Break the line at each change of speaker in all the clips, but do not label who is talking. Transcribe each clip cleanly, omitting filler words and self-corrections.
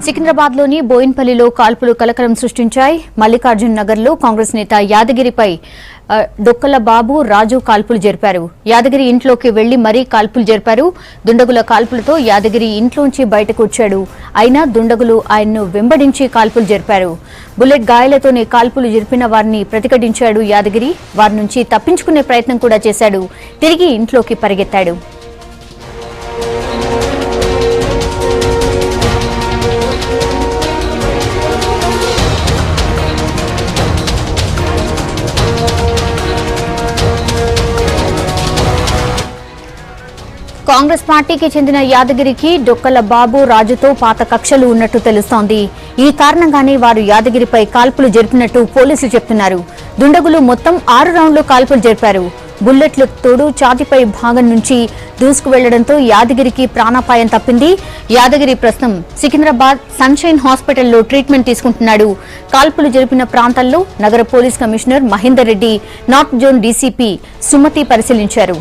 సికింద్రాబాద్లోని బోయిన్పల్లిలో కాల్పులు కలకలం సృష్టించాయి. మల్లికార్జున్ నగర్లో కాంగ్రెస్ నేత యాదగిరిపై డొక్కల బాబు రాజు కాల్పులు జరిపారు. యాదగిరి ఇంట్లోకి వెళ్లి మరీ కాల్పులు జరిపారు. దుండగుల కాల్పులతో యాదగిరి ఇంట్లోంచి బయటకు వచ్చాడు. అయినా దుండగులు ఆయన్ను వెంబడించి కాల్పులు జరిపారు. బుల్లెట్ గాయాలతోనే కాల్పులు జరిపిన వారిని ప్రతిఘటించాడు యాదగిరి. వారి నుంచి తప్పించుకునే ప్రయత్నం కూడా చేశాడు. తిరిగి ఇంట్లోకి పరిగెత్తాడు. కాంగ్రెస్ పార్టీకి చెందిన యాదగిరికి డొక్కల బాబు రాజుతో పాత కక్షలు ఉన్నట్టు తెలుస్తోంది. ఈ కారణంగానే వారు యాదగిరిపై కాల్పులు జరిపినట్టు పోలీసులు చెప్తున్నారు. దుండగులు మొత్తం 6 రౌండ్లు కాల్పులు జరిపారు. బుల్లెట్లు తోడు ఛాతీపై భాగం నుంచి దూసుకు వెళ్లడంతో యాదగిరికి ప్రాణాపాయం తప్పింది. యాదగిరి ప్రస్తుతం సికింద్రాబాద్ సన్షైన్ హాస్పిటల్లో ట్రీట్మెంట్ తీసుకుంటున్నాడు. కాల్పులు జరిపిన ప్రాంతాల్లో నగర police commissioner Mahender Reddy, north zone DCP Sumathi పరిశీలించారు.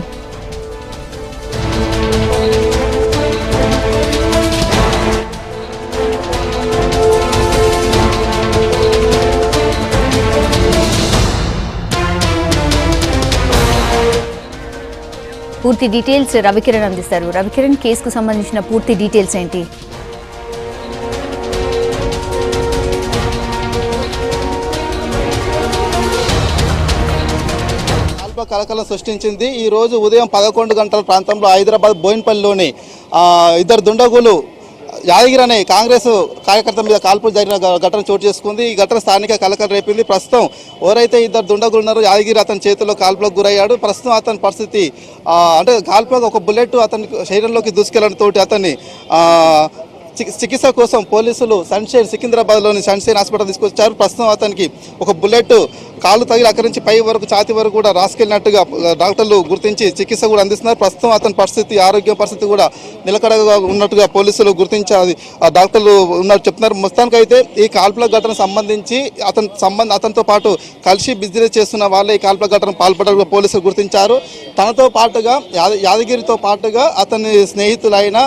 పూర్తి డీటెయిల్స్ రవికిరణ్ అందిస్తారు. రవికిరణ్, కేసుకు సంబంధించిన పూర్తి డీటెయిల్స్ ఏంటి?
కలకలం సృష్టించింది. ఈ రోజు ఉదయం 11 గంటల ప్రాంతంలో హైదరాబాద్ బోయిన్పల్లిలోని 2 దుండగులు యాదగిరి అనే కాంగ్రెస్ కార్యకర్త మీద కాల్పులు జరిగిన ఘటన చోటు చేసుకుంది. ఈ ఘటన స్థానిక కలకలం రేపింది. ప్రస్తుతం ఎవరైతే 2 దుండగులు ఉన్నారో యాదగిరి అతని చేతిలో కాల్పులకు గురయ్యాడు. ప్రస్తుతం అతని పరిస్థితి అంటే కాల్పులకు ఒక బుల్లెట్ అతని శరీరంలోకి దూసుకెళ్లడంతో అతన్ని చికిత్స కోసం పోలీసులు సన్షైన్ సికింద్రాబాద్లోని సన్షైన్ హాస్పిటల్ తీసుకొచ్చారు. ప్రస్తుతం అతనికి ఒక బుల్లెట్ కాలు తగిలి అక్కడి నుంచి పై వరకు ఛాతీ వరకు కూడా రాసుకెళ్ళినట్టుగా డాక్టర్లు గుర్తించి చికిత్స కూడా అందిస్తున్నారు. ప్రస్తుతం అతని పరిస్థితి ఆరోగ్య పరిస్థితి కూడా నిలకడగా ఉన్నట్టుగా పోలీసులు గుర్తించి డాక్టర్లు ఉన్నట్టు చెప్తున్నారు. మొత్తానికైతే ఈ కాల్పుల ఘటన సంబంధించి అతనితో పాటు కలిసి బిజినెస్ చేస్తున్న వాళ్ళే ఈ కాల్పుల ఘటన పాల్పడగా పోలీసులు గుర్తించారు. తనతో పాటుగా యాదగిరితో పాటుగా అతని స్నేహితులైన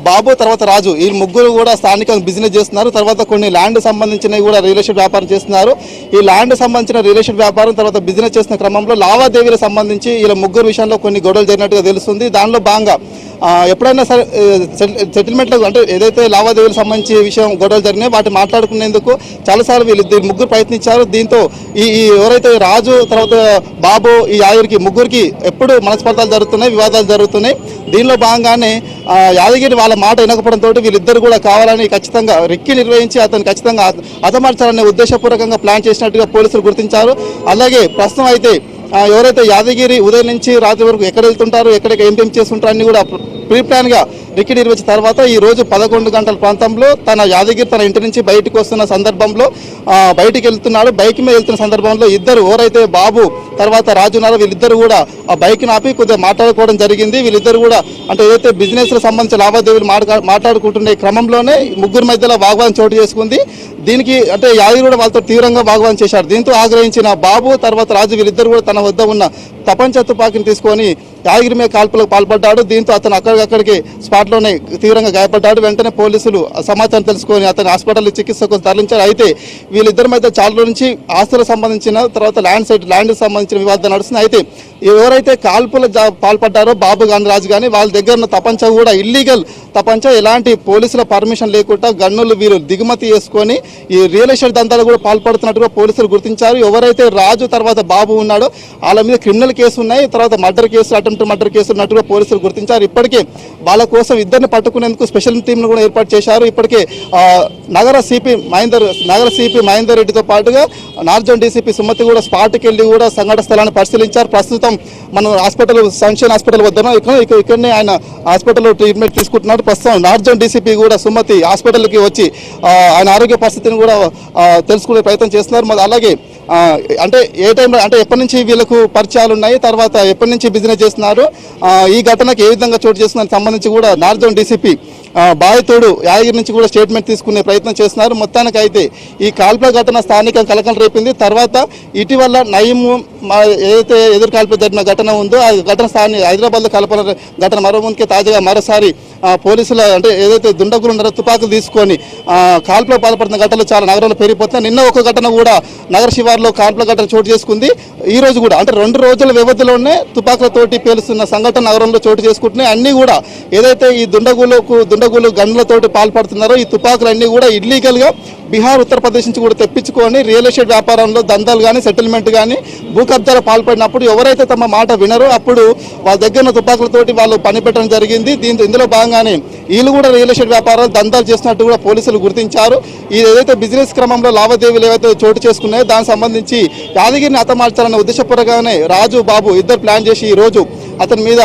బాబు తర్వాత రాజు, ఈ ముగ్గురు కూడా స్థానికంగా బిజినెస్ చేస్తున్నారు. తర్వాత కొన్ని ల్యాండ్ సంబంధించినవి కూడా రియల్ ఎస్టేట్ వ్యాపారం చేస్తున్నారు. ఈ ల్యాండ్ సంబంధించిన రియల్ ఎస్టేట్ వ్యాపారం తర్వాత బిజినెస్ చేస్తున్న క్రమంలో లావాదేవీలకు సంబంధించి ఇలా ముగ్గురు విషయంలో కొన్ని గొడవలు జరిగినట్టుగా తెలుస్తుంది. దానిలో భాగంగా ఎప్పుడైనా సరే సెటిల్మెంట్లకు అంటే ఏదైతే లావాదేవీలకు సంబంధించి విషయం గొడవలు జరిగినాయో వాటి మాట్లాడుకునేందుకు చాలాసార్లు వీళ్ళు ముగ్గురు ప్రయత్నించారు. దీంతో ఈ ఎవరైతే రాజు తర్వాత బాబు ఈ యాదగిరికి ముగ్గురికి ఎప్పుడు మనస్పర్ధాలు జరుగుతున్నాయి, వివాదాలు జరుగుతున్నాయి. దీనిలో భాగంగానే యాదగిరి వాళ్ళ మాట వినకపోవడంతో వీళ్ళిద్దరు కూడా కావాలని ఖచ్చితంగా రెక్కి నిర్వహించి అతను ఖచ్చితంగా హతమార్చాలనే ఉద్దేశపూర్వకంగా ప్లాన్ చేసినట్టుగా పోలీసులు గుర్తించారు. అలాగే ప్రస్తుతం అయితే ఎవరైతే యాదగిరి ఉదయం నుంచి రాత్రి వరకు ఎక్కడ వెళ్తుంటారు, ఎక్కడికి ఏం చేస్తుంటారు అన్ని కూడా ప్రీ ప్లాన్గా రెక్కి నిర్వహించిన తర్వాత ఈ రోజు 11 గంటల ప్రాంతంలో యాదగిరి తన ఇంటి నుంచి బయటకు వస్తున్న సందర్భంలో బయటికి వెళ్తున్నాడు. బైక్ మీద వెళ్తున్న సందర్భంలో ఎవరైతే బాబు తర్వాత రాజు ఉన్నారో వీళ్ళిద్దరు కూడా ఆ బైక్ని ఆపి కొద్దిగా మాట్లాడుకోవడం జరిగింది. వీళ్ళిద్దరు కూడా అంటే ఏదైతే బిజినెస్లకు సంబంధించిన లావాదేవీలు మాట్లాడుకుంటున్న క్రమంలోనే ముగ్గురు మధ్యలో వాగ్వాదం చోటు చేసుకుంది. దీనికి అంటే యాదగిరి కూడా వాళ్ళతో తీవ్రంగా వాగ్వాదం చేశారు. దీంతో ఆగ్రహించిన బాబు తర్వాత రాజు వీళ్ళిద్దరు కూడా తన వద్ద ఉన్న తపంచ తుపాకీని తీసుకొని యాదగిరి మీద కాల్పులకు పాల్పడ్డాడు. దీంతో అతను అక్కడికక్కడికి స్పాట్లోనే తీవ్రంగా గాయపడ్డాడు. వెంటనే పోలీసులు సమాచారం తెలుసుకొని అతని హాస్పిటల్ చికిత్సకు తరలించారు. అయితే వీళ్ళిద్దరి మధ్య చాలా రోజుల నుంచి ఆస్తులకు సంబంధించిన తర్వాత ల్యాండ్కి సంబంధించిన వివాదం నడుస్తుంది. అయితే ఎవరైతే కాల్పులు పాల్పడ్డారో బాబు గాంధీ రాజు కానీ వాళ్ళ దగ్గర ఉన్న తపంచ కూడా ఇల్లీగల్ తపంచ, ఎలాంటి పోలీసుల పర్మిషన్ లేకుండా గన్నులు వీరు దిగుమతి చేసుకొని ఈ రియల్ ఎస్టేట్ దందాలు కూడా పాల్పడుతున్నట్టుగా పోలీసులు గుర్తించారు. ఎవరైతే రాజు తర్వాత బాబు ఉన్నాడో వాళ్ళ మీద క్రిమినల్ కేసు ఉన్నాయి, తర్వాత murder case, attempt murder case ఉన్నట్టుగా పోలీసులు గుర్తించారు. ఇప్పటికే వాళ్ళ కోసం ఇద్దరిని పట్టుకునేందుకు స్పెషల్ టీంను కూడా ఏర్పాటు చేశారు. ఇప్పటికే నగర సిపి మహేందర్ రెడ్డితో పాటుగా నార్త్ జోన్ డీసీపీ సుమతి కూడా స్పాట్కి వెళ్ళి కూడా సంఘటన స్థలాన్ని పరిశీలించారు. ప్రస్తుతం మనం హాస్పిటల్ సన్షైన్ హాస్పిటల్ వద్ద ఇక్కడనే ఆయన హాస్పిటల్లో ట్రీట్మెంట్ తీసుకుంటున్నాడు. ప్రస్తుతం నార్త్ జోన్ డీసీపీ కూడా సుమతి హాస్పిటల్కి వచ్చి ఆయన ఆరోగ్య పరిస్థితిని కూడా తెలుసుకునే ప్రయత్నం చేస్తున్నారు. మరి అలాగే అంటే ఏ టైంలో అంటే ఎప్పటి నుంచి వీళ్ళకు పరిచయాలు ఉన్నాయి, తర్వాత ఎప్పటి నుంచి బిజినెస్ చేస్తున్నారు, ఈ ఘటనకు ఏ విధంగా చోటు చేస్తుందని సంబంధించి కూడా నార్త్ జోన్ డీసీపీ బాధితుడు యాదగిరి నుంచి కూడా స్టేట్మెంట్ తీసుకునే ప్రయత్నం చేస్తున్నారు. మొత్తానికి అయితే ఈ కాల్పుల ఘటన స్థానికంగా కలకలం రేపింది. తర్వాత ఇటీవల ఏదైతే ఎదురు కాల్పులు జరిగిన ఘటన ఉందో ఆ ఘటన స్థానాన్ని హైదరాబాద్లో కలపల ఘటన మరో ముందుకే తాజాగా మరోసారి పోలీసుల అంటే ఏదైతే దుండగులు ఉన్నారో తుపాకులు తీసుకొని కాల్పులో పాల్పడుతున్న ఘటనలు చాలా నగరంలో పెరిగిపోతున్నాయి. నిన్న ఒక ఘటన కూడా నగర శివార్లో కాల్పుల ఘటన చోటు చేసుకుంది. ఈ రోజు కూడా అంటే 2 రోజుల వ్యవధిలోనే తుపాకులతోటి పేలుస్తున్న సంఘటన నగరంలో చోటు చేసుకుంటున్నాయి. అన్నీ కూడా ఏదైతే ఈ దుండగులు గన్లతోటి పాల్పడుతున్నారో ఈ తుపాకులన్నీ కూడా ఇల్లీగల్గా బీహార్ ఉత్తరప్రదేశ్ నుంచి కూడా తెప్పించుకొని రియల్ ఎస్టేట్ వ్యాపారంలో దందాలు కానీ సెటిల్మెంట్ కానీ భూ కబ్జాలు పాల్పడినప్పుడు ఎవరైతే తమ మాట వినరో అప్పుడు వాళ్ళ దగ్గర తుపాకులతోటి వాళ్ళు పనిపెట్టడం జరిగింది. ఇందులో భాగంగానే వీళ్ళు కూడా రియల్ ఎస్టేట్ వ్యాపారాలు దందాలు చేసినట్టు కూడా పోలీసులు గుర్తించారు. ఇది ఏదైతే బిజినెస్ క్రమంలో లావాదేవీలు ఏవైతే చోటు చేసుకున్నాయో దానికి సంబంధించి యాదగిరిని హతమార్చాలనే ఉద్దేశపూర్వకంగానే రాజు బాబు ఇద్దరు ప్లాన్ చేసి ఈ రోజు అతని మీద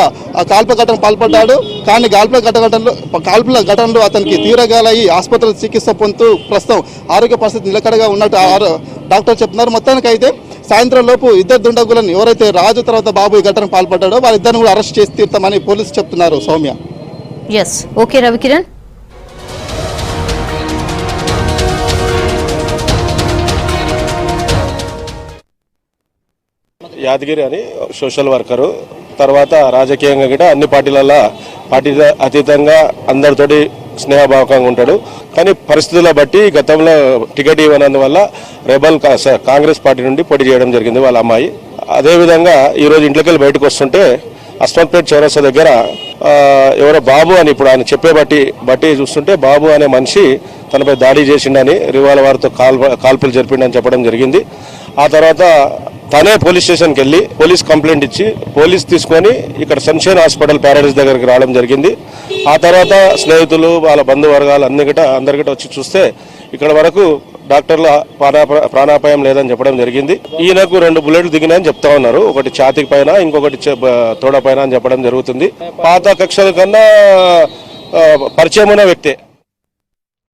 కాల్పుల ఘటన పాల్పడ్డాడు. కానీ కాల్పుల ఘటనలో అతనికి తీవ్రగాలయ్యి ఆసుపత్రిలో చికిత్స పొందుతూ ప్రస్తుతం ఆరోగ్య పరిస్థితి నిలకడగా ఉన్నట్టు డాక్టర్ చెప్తున్నారు. మొత్తానికి అయితే సాయంత్రం లోపు ఇద్దరు దుండగులను ఎవరైతే రాజు తర్వాత బాబు ఈ ఘటన పాల్పడ్డాడో వాళ్ళిద్దరిని కూడా అరెస్ట్ చేసి తీరుతామని పోలీసులు చెప్తున్నారు. సౌమ్య.
Yes, okay Ravikiran.
యాదగిరి అని సోషల్ వర్కరు, తర్వాత రాజకీయంగా కూడా అన్ని పార్టీల అతీతంగా అందరితోటి స్నేహభావకంగా ఉంటాడు. కానీ పరిస్థితుల బట్టి గతంలో టికెట్ ఇవ్వనందువల్ల కాంగ్రెస్ పార్టీ నుండి పోటీ చేయడం జరిగింది వాళ్ళ అమ్మాయి. అదేవిధంగా ఈరోజు ఇంట్లోకి బయటకు వస్తుంటే అస్మత్పేట్ చౌరస్తా దగ్గర ఎవరో బాబు అని ఇప్పుడు ఆయన చెప్పే బట్టి చూస్తుంటే బాబు అనే మనిషి తనపై దాడి చేసిండని రివాల్వర్తో కాల్పులు జరిపిండని చెప్పడం జరిగింది. ఆ తర్వాత తనే పోలీస్ స్టేషన్కి వెళ్ళి పోలీస్ కంప్లైంట్ ఇచ్చి పోలీస్ తీసుకొని ఇక్కడ సన్షైన్ హాస్పిటల్ ప్యారడైస్ దగ్గరికి రావడం జరిగింది. ఆ తర్వాత స్నేహితులు వాళ్ళ బంధువర్గాలు అందరికట వచ్చి చూస్తే ఇక్కడ వరకు డాక్టర్ల ప్రాణాపాయం లేదని చెప్పడం జరిగింది. ఈయనకు 2 బుల్లెట్లు దిగినాయని చెప్తా ఉన్నారు. ఒకటి ఛాతీకి పైన, ఇంకొకటి తోడ పైన అని చెప్పడం జరుగుతుంది. పాత కక్షల కన్నా పరిచయమైన వ్యక్తే.